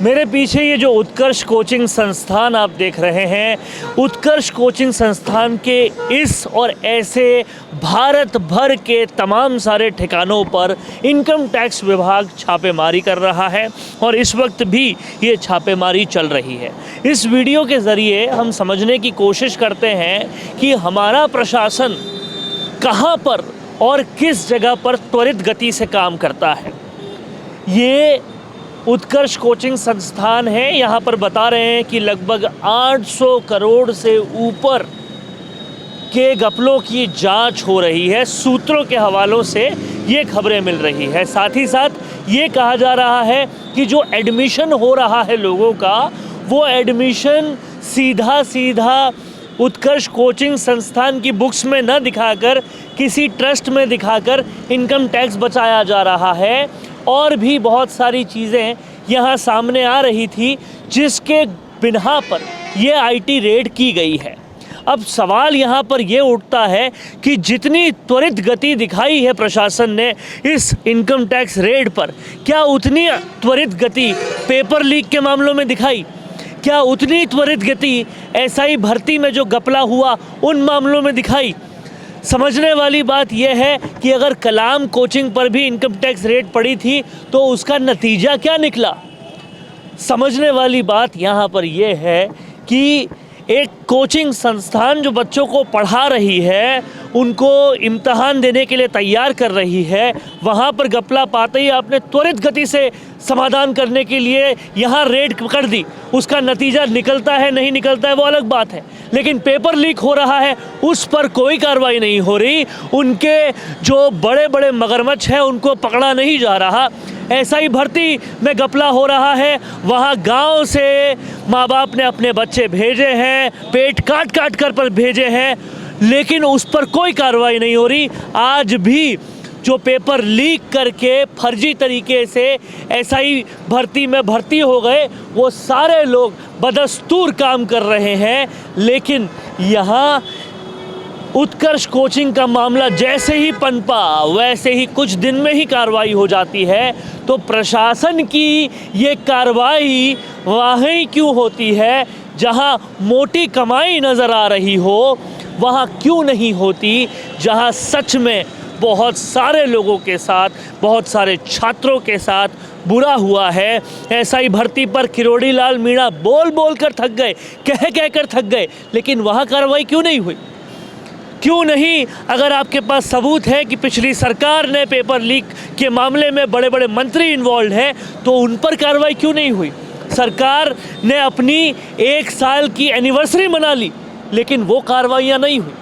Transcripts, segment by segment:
मेरे पीछे ये जो उत्कर्ष कोचिंग संस्थान आप देख रहे हैं, उत्कर्ष कोचिंग संस्थान के इस और ऐसे भारत भर के तमाम सारे ठिकानों पर इनकम टैक्स विभाग छापेमारी कर रहा है और इस वक्त भी ये छापेमारी चल रही है। इस वीडियो के ज़रिए हम समझने की कोशिश करते हैं कि हमारा प्रशासन कहाँ पर और किस जगह पर त्वरित गति से काम करता है। ये उत्कर्ष कोचिंग संस्थान है। यहाँ पर बता रहे हैं कि लगभग 800 करोड़ से ऊपर के घपलों की जांच हो रही है। सूत्रों के हवालों से ये खबरें मिल रही है। साथ ही साथ ये कहा जा रहा है कि जो एडमिशन हो रहा है लोगों का, वो एडमिशन सीधा उत्कर्ष कोचिंग संस्थान की बुक्स में न दिखाकर किसी ट्रस्ट में दिखाकर इनकम टैक्स बचाया जा रहा है। और भी बहुत सारी चीज़ें यहाँ सामने आ रही थी जिसके बिना पर ये आईटी रेड की गई है। अब सवाल यहाँ पर ये उठता है कि जितनी त्वरित गति दिखाई है प्रशासन ने इस इनकम टैक्स रेड पर, क्या उतनी त्वरित गति पेपर लीक के मामलों में दिखाई? क्या उतनी त्वरित गति एसआई भर्ती में जो घपला हुआ उन मामलों में दिखाई? समझने वाली बात यह है कि अगर कलाम कोचिंग पर भी इनकम टैक्स रेड पड़ी थी तो उसका नतीजा क्या निकला? समझने वाली बात यहाँ पर यह है कि एक कोचिंग संस्थान जो बच्चों को पढ़ा रही है, उनको इम्तहान देने के लिए तैयार कर रही है, वहाँ पर घपला पाते ही आपने त्वरित गति से समाधान करने के लिए यहाँ रेड कर दी। उसका नतीजा निकलता है नहीं निकलता है वो अलग बात है, लेकिन पेपर लीक हो रहा है उस पर कोई कार्रवाई नहीं हो रही। उनके जो बड़े बड़े मगरमच्छ हैं उनको पकड़ा नहीं जा रहा। एसआई भर्ती में घपला हो रहा है, वहाँ गांव से माँ बाप ने अपने बच्चे भेजे हैं, पेट काट कर पर भेजे हैं, लेकिन उस पर कोई कार्रवाई नहीं हो रही। आज भी जो पेपर लीक करके फर्जी तरीके से एसआई भर्ती में भर्ती हो गए, वो सारे लोग बदस्तूर काम कर रहे हैं। लेकिन यहाँ उत्कर्ष कोचिंग का मामला जैसे ही पनपा वैसे ही कुछ दिन में ही कार्रवाई हो जाती है। तो प्रशासन की ये कार्रवाई वहीं क्यों होती है जहां मोटी कमाई नज़र आ रही हो, वहां क्यों नहीं होती जहां सच में बहुत सारे लोगों के साथ, बहुत सारे छात्रों के साथ बुरा हुआ है। एसआई भर्ती पर किरोड़ी लाल मीणा बोल कर थक गए, कह कर थक गए, लेकिन वहाँ कार्रवाई क्यों नहीं हुई? क्यों नहीं? अगर आपके पास सबूत है कि पिछली सरकार ने पेपर लीक के मामले में बड़े बड़े मंत्री इन्वॉल्व हैं, तो उन पर कार्रवाई क्यों नहीं हुई? सरकार ने अपनी 1 साल की एनिवर्सरी मना ली, लेकिन वो कार्रवाइयाँ नहीं हुई।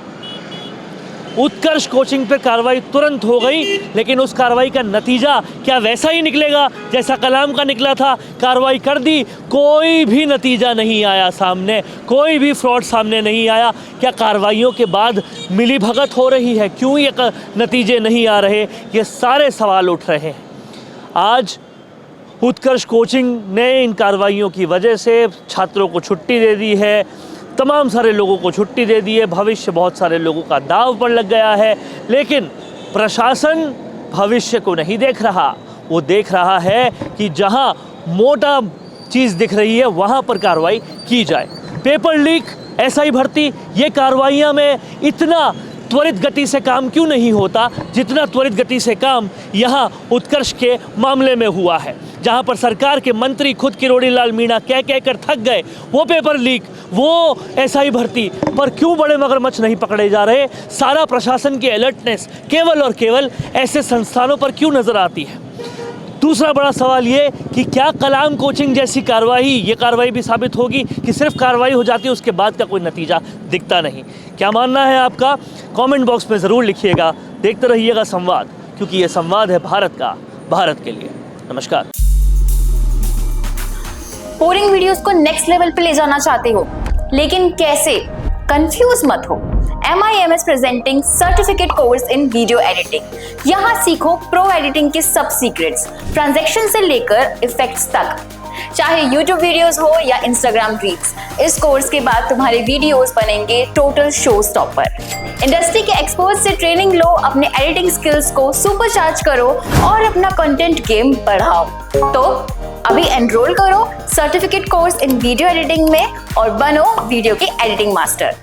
उत्कर्ष कोचिंग पर कार्रवाई तुरंत हो गई, लेकिन उस कार्रवाई का नतीजा क्या वैसा ही निकलेगा जैसा कलाम का निकला था? कार्रवाई कर दी, कोई भी नतीजा नहीं आया सामने, कोई भी फ्रॉड सामने नहीं आया। क्या कार्रवाइयों के बाद मिली भगत हो रही है? क्यों ये नतीजे नहीं आ रहे? ये सारे सवाल उठ रहे हैं। आज उत्कर्ष कोचिंग ने इन कार्रवाइयों की वजह से छात्रों को छुट्टी दे दी है, तमाम सारे लोगों को छुट्टी दे दी है, भविष्य बहुत सारे लोगों का दांव पर लग गया है। लेकिन प्रशासन भविष्य को नहीं देख रहा, वो देख रहा है कि जहां मोटा चीज़ दिख रही है वहां पर कार्रवाई की जाए। पेपर लीक, एसआई भर्ती, ये कार्रवाइयाँ में इतना त्वरित गति से काम क्यों नहीं होता जितना त्वरित गति से काम यहाँ उत्कर्ष के मामले में हुआ है, जहाँ पर सरकार के मंत्री खुद किरोड़ी लाल मीणा कह कर थक गए। वो पेपर लीक, वो एसआई भर्ती पर क्यों बड़े मगरमच्छ नहीं पकड़े जा रहे? सारा प्रशासन की अलर्टनेस केवल और केवल ऐसे संस्थानों पर क्यों नज़र आती है? दूसरा बड़ा सवाल ये कि क्या कलाम कोचिंग जैसी ये कार्रवाई भी साबित होगी कि सिर्फ कार्रवाई हो जाती है उसके बाद का कोई नतीजा दिखता नहीं? क्या मानना है आपका? कमेंट बॉक्स में ज़रूर लिखिएगा। देखते रहिएगा संवाद, क्योंकि ये संवाद है भारत का, भारत के लिए। नमस्कार। बोरिंग वीडियोस को नेक्स्ट लेवल पे ले जाना चाहते हो, लेकिन कैसे? कंफ्यूज मत हो। MIMS presenting certificate course in video editing. यहाँ सीखो प्रो एडिटिंग के सब सीक्रेट्स, ट्रांजैक्शन से लेकर इफेक्ट्स तक, चाहे YouTube वीडियोस हो या Instagram रील्स। इस कोर्स के बाद तुम्हारे वीडियोस बनेंगे टोटल शो स्टॉपर। इंडस्ट्री के एक्सपर्ट से ट्रेनिंग लो, अपने एडिटिंग स्किल्स को सुपरचार्ज करो और अपना कंटेंट गेम बढ़ाओ। तो अभी एनरोल करो certificate course in video editing में और बनो वीडियो के एडिटिंग मास्टर।